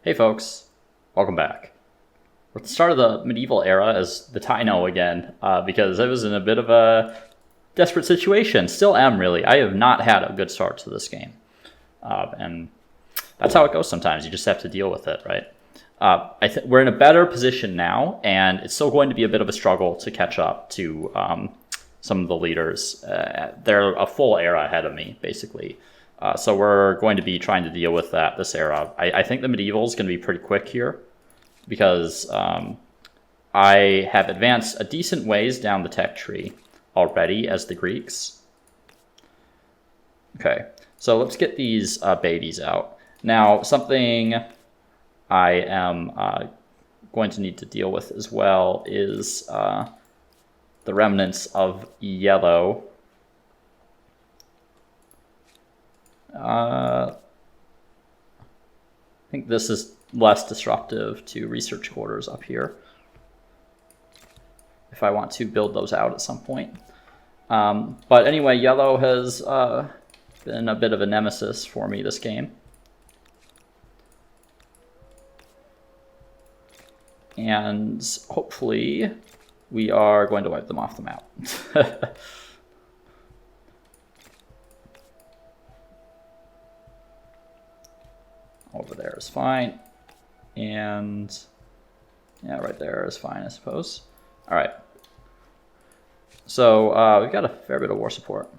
Hey folks, welcome back. We're at the start of the medieval era as the Taino again, because I was in a bit of a desperate situation. Still am, really. I have not had a good start to this game. And that's how it goes sometimes. You just have to deal with it, right? We're in a better position now, and it's still going to be a bit of a struggle to catch up to some of the leaders. They're a full era ahead of me, basically. So we're going to be trying to deal with that this era. I think the medieval is going to be pretty quick here because I have advanced a decent ways down the tech tree already as the Greeks. Okay, so let's get these babies out. Now, something I am going to need to deal with as well is the remnants of yellow. I think this is less disruptive to research quarters up here if I want to build those out at some point. But anyway, yellow has been a bit of a nemesis for me this game. And hopefully we are going to wipe them off the map. Over there is fine. And yeah, right there is fine, I suppose. All right. So we've got a fair bit of war support.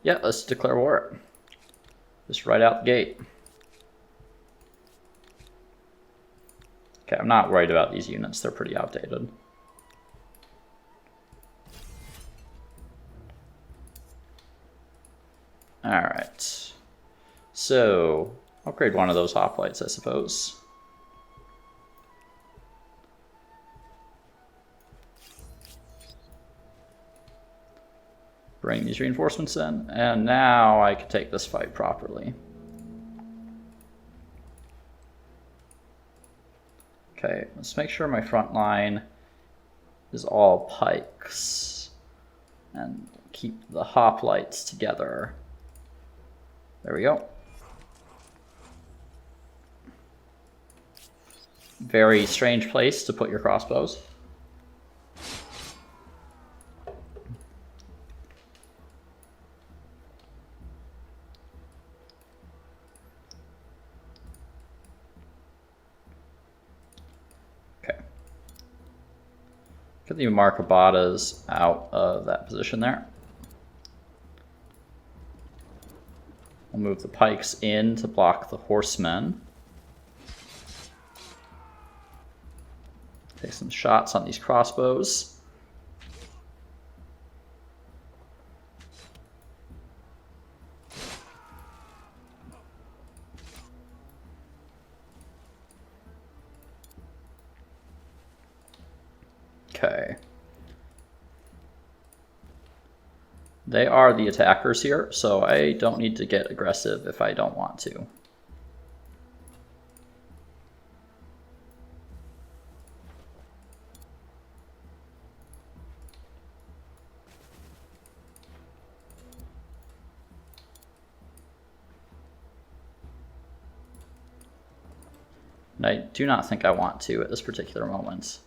Yeah, let's declare war. Just right out the gate. Okay, I'm not worried about these units. They're pretty outdated. All right. So, upgrade one of those hoplites, I suppose. Bring these reinforcements in, and now I can take this fight properly. Okay, let's make sure my front line is all pikes, and keep the hoplites together. There we go. Very strange place to put your crossbows. Okay. Get the Markabatas out of that position there. We'll move the pikes in to block the horsemen. Take some shots on these crossbows. Okay. They are the attackers here, so I don't need to get aggressive if I don't want to. And I do not think I want to at this particular moment.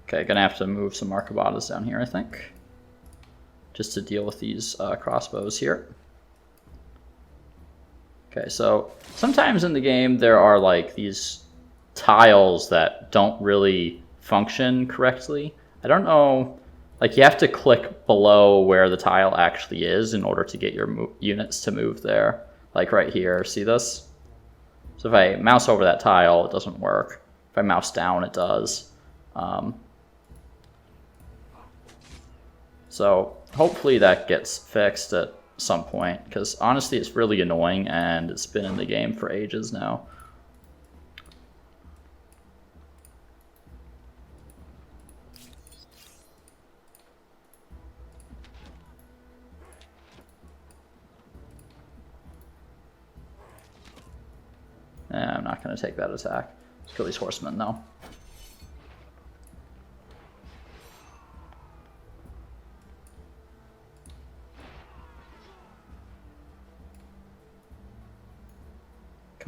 Okay, gonna have to move some Markabatas down here, I think, just to deal with these crossbows here. Okay, so sometimes in the game there are like these tiles that don't really function correctly. I don't know, like you have to click below where the tile actually is in order to get your units to move there. Like right here, see this? So if I mouse over that tile, it doesn't work. If I mouse down, it does. So hopefully that gets fixed at some point, because honestly it's really annoying and it's been in the game for ages now. I'm not going to take that attack. Let's kill these horsemen though.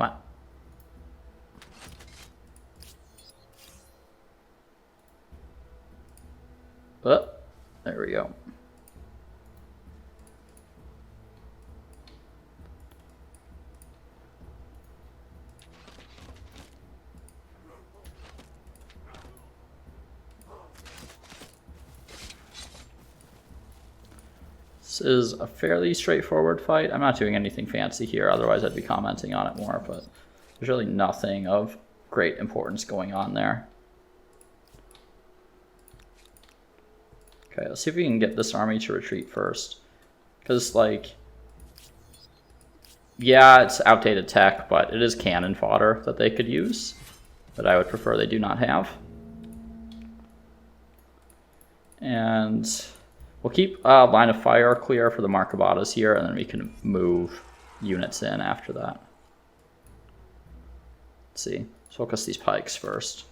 Come on. Oh, there we go. This is a fairly straightforward fight. I'm not doing anything fancy here, otherwise I'd be commenting on it more, but there's really nothing of great importance going on there. Okay, let's see if we can get this army to retreat first. Because, like, yeah, it's outdated tech, but it is cannon fodder that they could use, that I would prefer they do not have. And we'll keep line of fire clear for the Marcobatas here, and then we can move units in after that. Let's see. Let's focus these pikes first.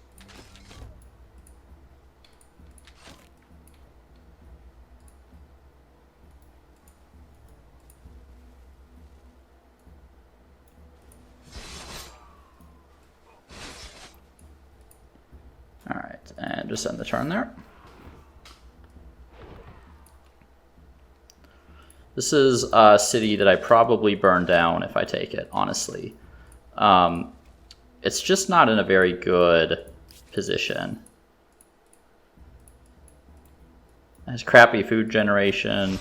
All right, and just end the turn there. This is a city that I probably burn down if I take it, honestly. It's just not in a very good position. It has crappy food generation.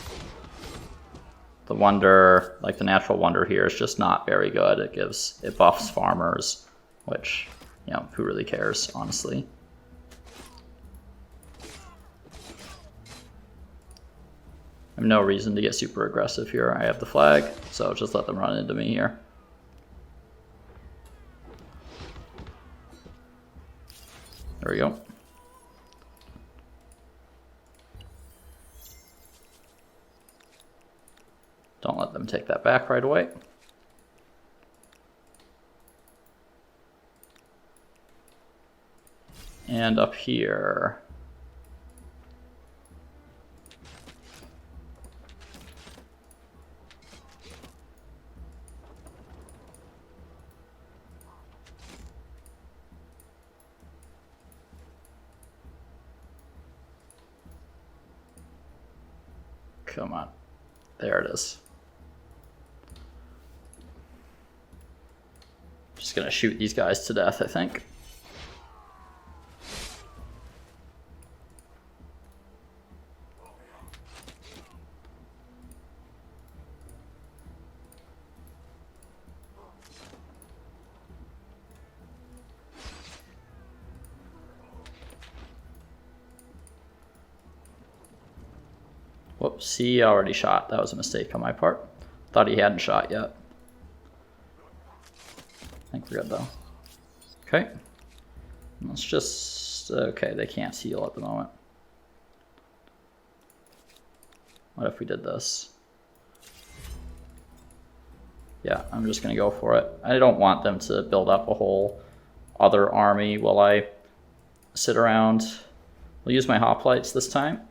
The wonder, like the natural wonder here, is just not very good. It buffs farmers, which, you know, who really cares, honestly. I have no reason to get super aggressive here. I have the flag, so just let them run into me here. There we go. Don't let them take that back right away. And up here, come on. There it is. Just gonna shoot these guys to death, I think. Whoops, he already shot. That was a mistake on my part. Thought he hadn't shot yet. I think we're good though. Okay. Let's just... okay, they can't heal at the moment. What if we did this? Yeah, I'm just going to go for it. I don't want them to build up a whole other army while I sit around. We'll use my hoplites this time.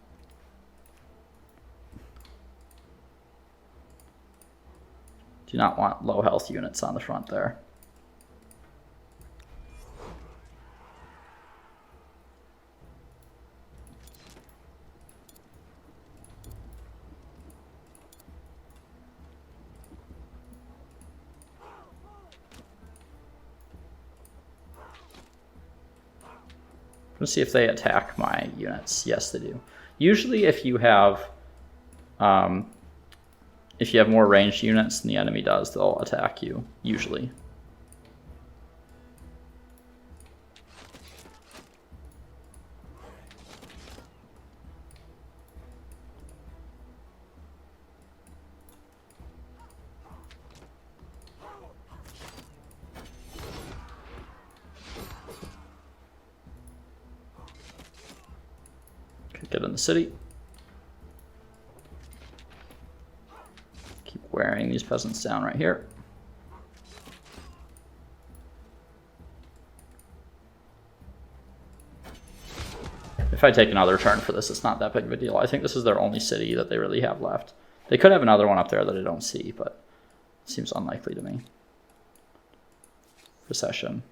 Do not want low health units on the front there. Let's see if they attack my units. Yes, they do. Usually if you have more ranged units than the enemy does, they'll attack you, usually. Okay, get in the city. Wearing these peasants down right here. If I take another turn for this, it's not that big of a deal. I think this is their only city that they really have left. They could have another one up there that I don't see, but it seems unlikely to me. recession.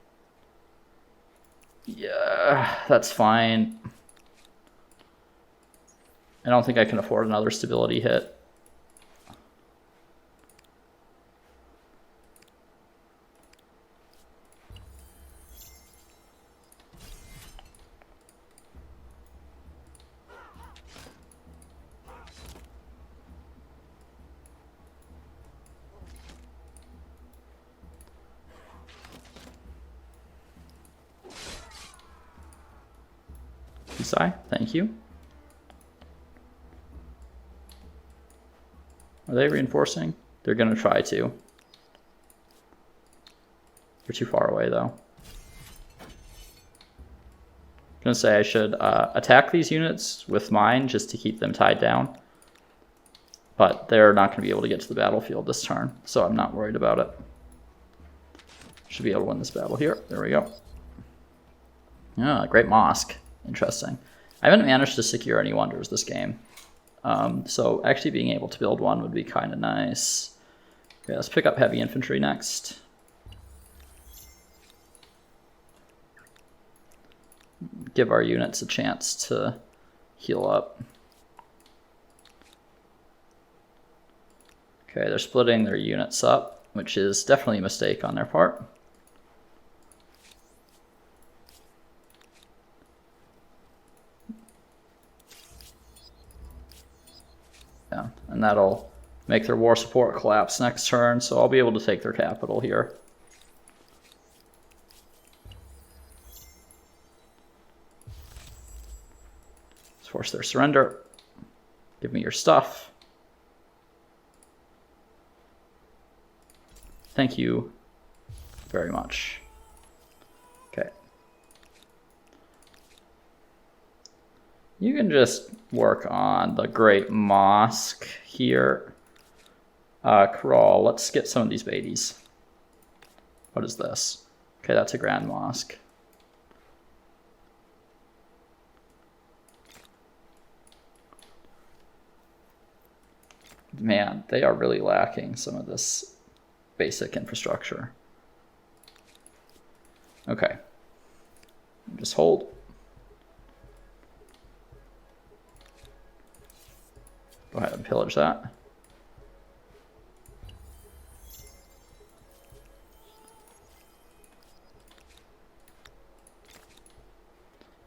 Yeah, that's fine. I don't think I can afford another stability hit. Thank you. Are they reinforcing? They're going to try to. They're too far away, though. I'm going to say I should attack these units with mine just to keep them tied down. But they're not going to be able to get to the battlefield this turn, so I'm not worried about it. Should be able to win this battle here. There we go. Ah, great mosque. Interesting. I haven't managed to secure any wonders this game. So actually being able to build one would be kind of nice. Okay, let's pick up heavy infantry next. Give our units a chance to heal up. Okay, they're splitting their units up, which is definitely a mistake on their part. Yeah, and that'll make their war support collapse next turn, so I'll be able to take their capital here. Let's force their surrender. Give me your stuff. Thank you very much. Okay. You can just work on the Great Mosque here. Kral, let's get some of these Beatties. What is this? Okay, that's a Grand Mosque. Man, they are really lacking some of this basic infrastructure. Okay. Just hold. Go ahead and pillage that.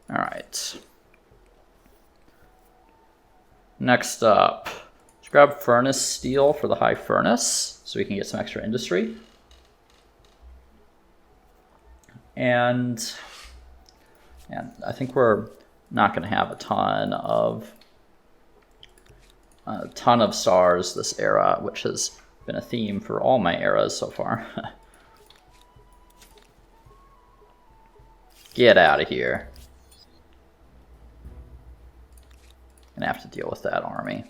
All right. Next up, let's grab furnace steel for the high furnace so we can get some extra industry. And I think we're not going to have a ton of stars this era, which has been a theme for all my eras so far. Get out of here. Gonna have to deal with that army.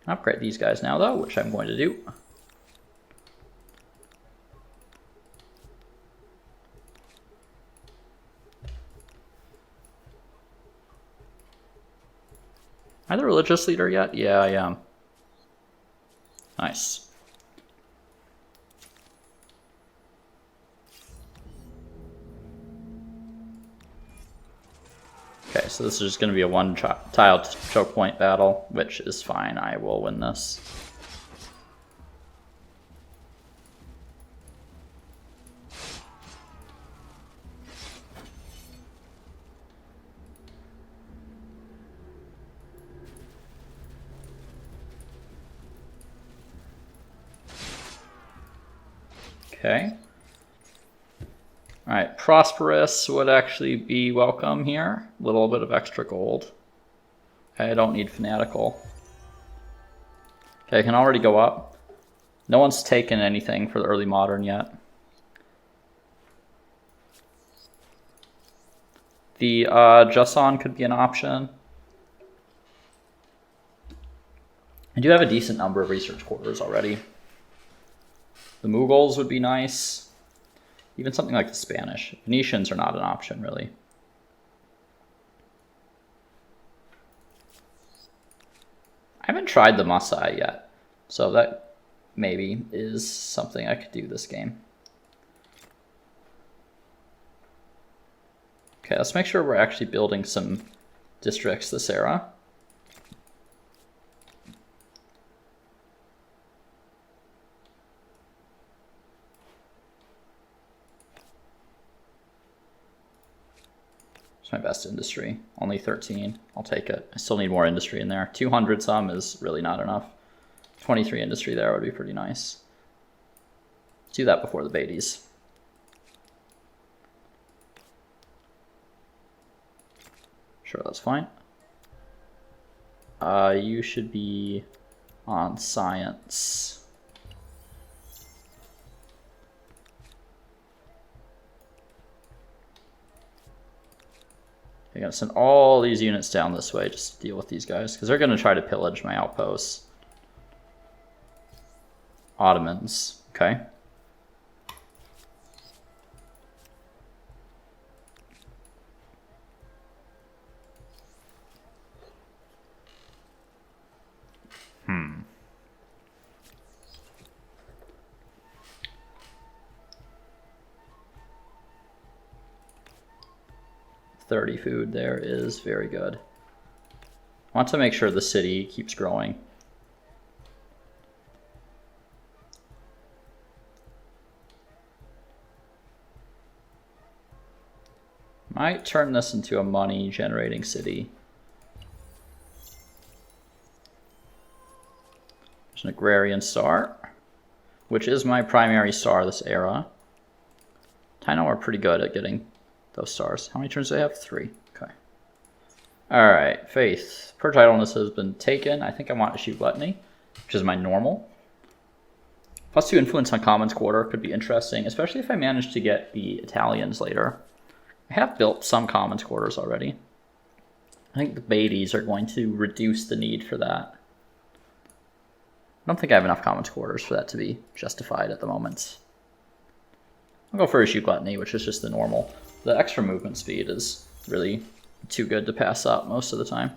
Upgrade these guys now, though, which I'm going to do. Am I the religious leader yet? Yeah, I am. Nice. Okay, so this is just going to be a one-tile choke point battle, which is fine. I will win this. Okay. All right, Prosperous would actually be welcome here. A little bit of extra gold. Okay, I don't need Fanatical. Okay, I can already go up. No one's taken anything for the early modern yet. The Joseon could be an option. I do have a decent number of research quarters already. The Mughals would be nice. Even something like the Spanish. Venetians are not an option, really. haven't tried the Masai yet, so that maybe is something I could do this game. Okay, let's make sure we're actually building some districts this era. It's my best industry. Only 13. I'll take it. I still need more industry in there. 200 some is really not enough. 23 industry there would be pretty nice. Let's do that before the Beatties. Sure, that's fine. You should be on science. I'm gonna send all these units down this way just to deal with these guys, because they're gonna try to pillage my outposts. Ottomans, okay. Hmm. $30 food there is very good. I want to make sure the city keeps growing. Might turn this into a money generating city. There's an agrarian star, which is my primary star this era. Taino are pretty good at getting those stars. How many turns do they have? 3. Okay. Alright, faith. Purge idleness has been taken. I think I want issue gluttony, which is my normal. +2 influence on Commons Quarter could be interesting, especially if I manage to get the Italians later. I have built some Commons Quarters already. I think the Beatties are going to reduce the need for that. I don't think I have enough Commons Quarters for that to be justified at the moment. I'll go for issue gluttony, which is just the normal. The extra movement speed is really too good to pass up most of the time.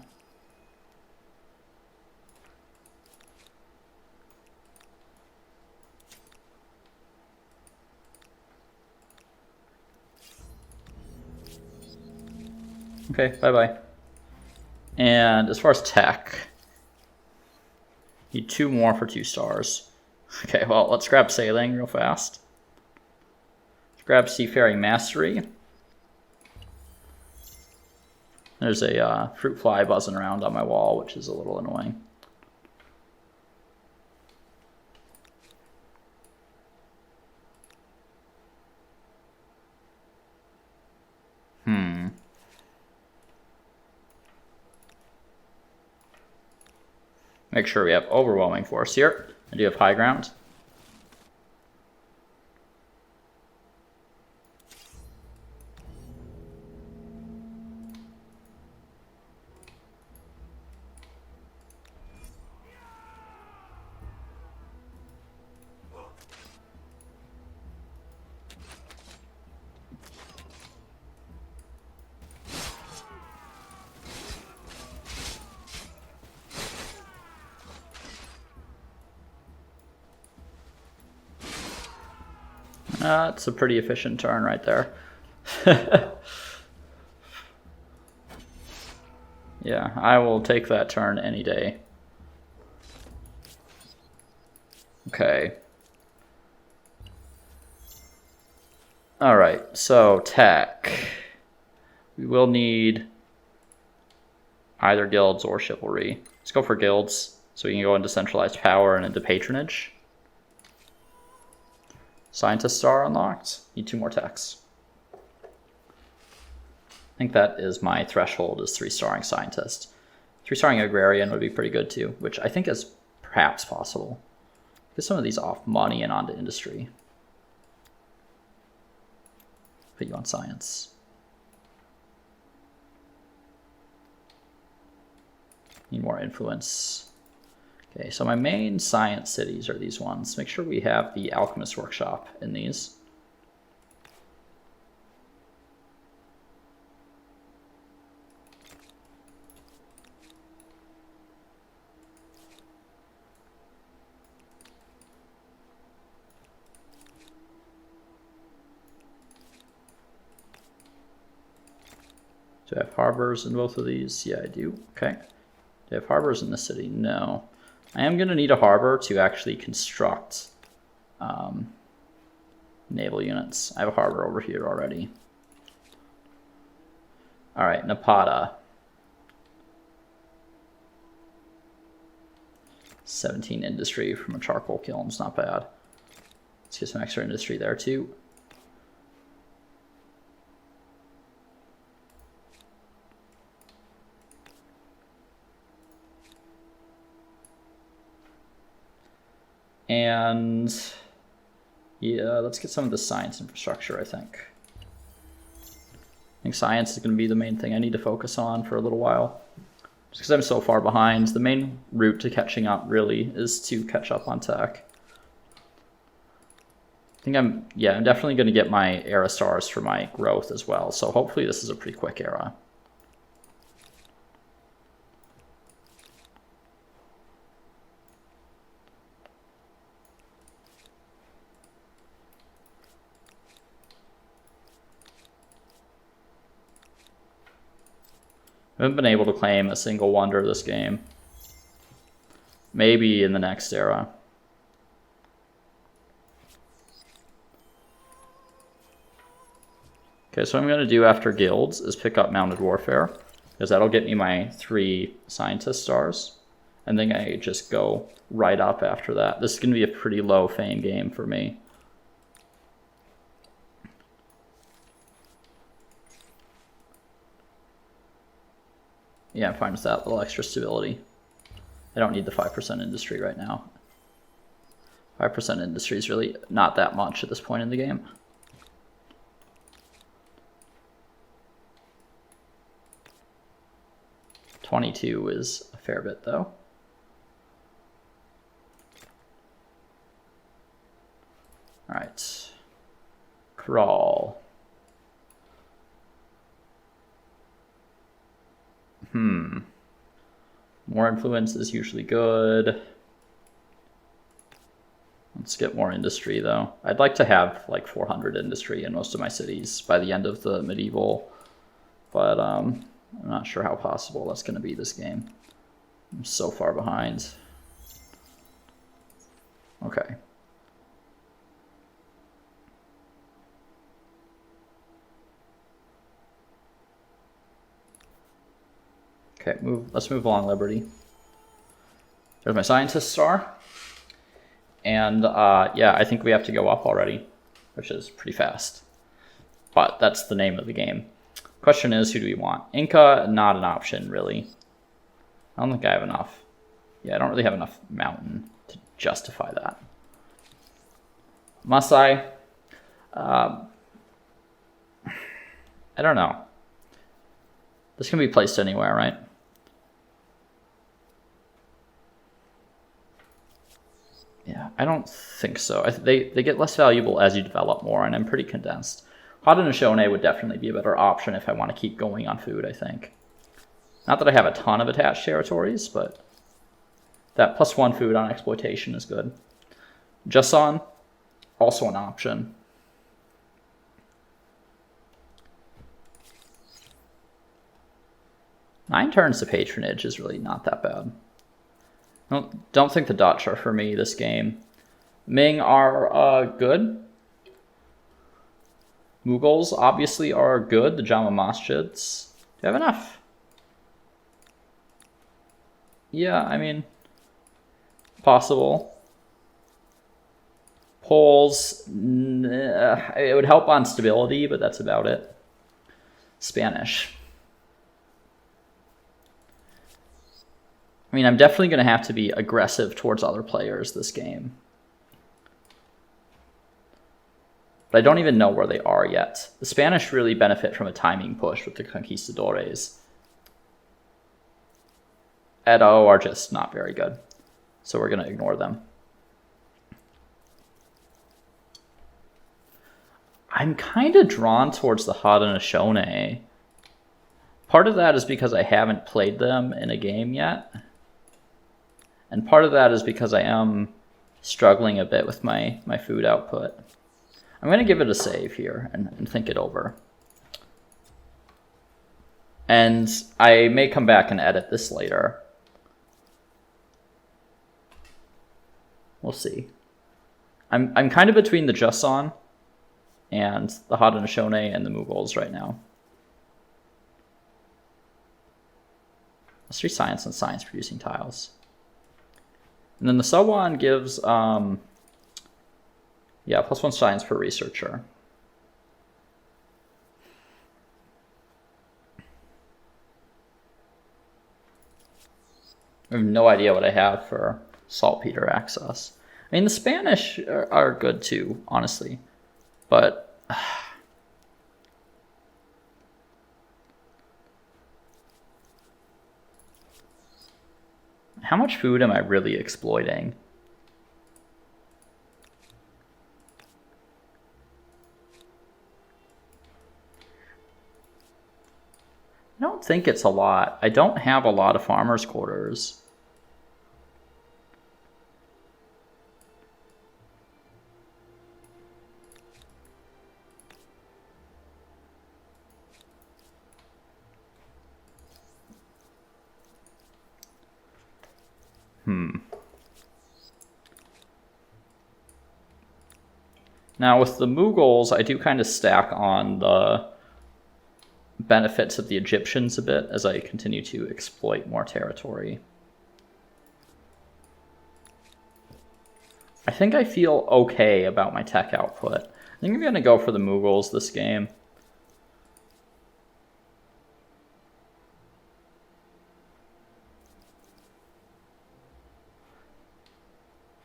Okay, bye-bye. And as far as tech, need 2 more for 2 stars. Okay, well, let's grab sailing real fast. Let's grab seafaring mastery. There's a fruit fly buzzing around on my wall, which is a little annoying. Make sure we have overwhelming force here. I do have high ground. That's a pretty efficient turn right there. Yeah, I will take that turn any day. Okay. Alright, so tech. We will need either guilds or chivalry. Let's go for guilds, so we can go into centralized power and into patronage. Scientist star unlocked. Need 2 more techs. I think that is my threshold, is 3-starring scientist. 3-starring agrarian would be pretty good too, which I think is perhaps possible. Get some of these off money and onto industry. Put you on science. Need more influence. Okay, so my main science cities are these ones. Make sure we have the Alchemist Workshop in these. Do I have harbors in both of these? Yeah, I do. Okay. Do I have harbors in the city? No. I am going to need a harbor to actually construct naval units. I have a harbor over here already. All right, Napata. 17 industry from a charcoal kiln's not bad. Let's get some extra industry there too. And yeah, let's get some of the science infrastructure, I think. I think science is going to be the main thing I need to focus on for a little while. Just because I'm so far behind. The main route to catching up really is to catch up on tech. I think I'm definitely going to get my era stars for my growth as well. So hopefully this is a pretty quick era. I haven't been able to claim a single wonder this game. Maybe in the next era. Okay, so what I'm going to do after guilds is pick up mounted warfare, because that'll get me my 3 scientist stars. And then I just go right up after that. This is going to be a pretty low fame game for me. Yeah, I'm fine with that little extra stability. I don't need the 5% industry right now. 5% industry is really not that much at this point in the game. $22 is a fair bit though. All right, crawl. More influence is usually good. Let's get more industry though. I'd like to have like 400 industry in most of my cities by the end of the medieval, but I'm not sure how possible that's going to be this game. I'm so far behind. Okay. Okay, let's move along Liberty. There's my scientist star. And yeah, I think we have to go up already, which is pretty fast. But that's the name of the game. Question is, who do we want? Inca, not an option, really. I don't think I have enough. Yeah, I don't really have enough mountain to justify that. Masai, I don't know. This can be placed anywhere, right? Yeah, I don't think so. They get less valuable as you develop more, and I'm pretty condensed. Haudenosaunee would definitely be a better option if I want to keep going on food, I think. Not that I have a ton of attached territories, but that +1 food on exploitation is good. Jason, also an option. Nine turns to patronage is really not that bad. Don't think the Dutch are for me this game. Ming are good. Mughals obviously are good. The Jama Masjids. Do you have enough? Yeah, I mean, possible. Poles, it would help on stability, but that's about it. Spanish. I mean, I'm definitely going to have to be aggressive towards other players this game. But I don't even know where they are yet. The Spanish really benefit from a timing push with the Conquistadores. Edo are just not very good, so we're going to ignore them. I'm kind of drawn towards the Haudenosaunee. Part of that is because I haven't played them in a game yet. And part of that is because I am struggling a bit with my food output. I'm going to give it a save here and think it over. And I may come back and edit this later. We'll see. I'm kind of between the Joseon and the Haudenosaunee and the Mughals right now. Let's do science and science producing tiles. And then the Seowon gives, +1 science per researcher. I have no idea what I have for saltpeter access. I mean, the Spanish are good too, honestly. But how much food am I really exploiting? I don't think it's a lot. I don't have a lot of farmers' quarters. Now with the Mughals, I do kind of stack on the benefits of the Egyptians a bit as I continue to exploit more territory. I think I feel okay about my tech output. I think I'm going to go for the Mughals this game.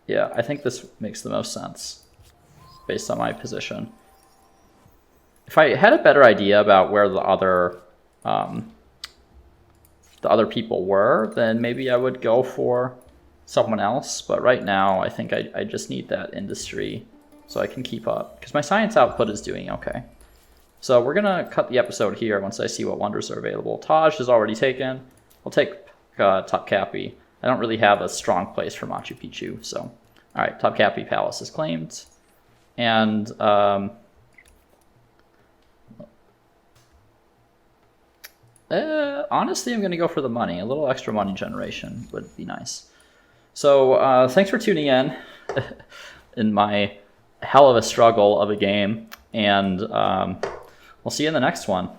Yeah, I think this makes the most sense based on my position. If I had a better idea about where the other people were, then maybe I would go for someone else. But right now, I think I just need that industry so I can keep up. Because my science output is doing okay. So we're going to cut the episode here once I see what wonders are available. Taj is already taken. I'll take Topkapi. I don't really have a strong place for Machu Picchu. So, all right, Topkapi Palace is claimed. And honestly, I'm going to go for the money. A little extra money generation would be nice. So thanks for tuning in my hell of a struggle of a game. And we'll see you in the next one.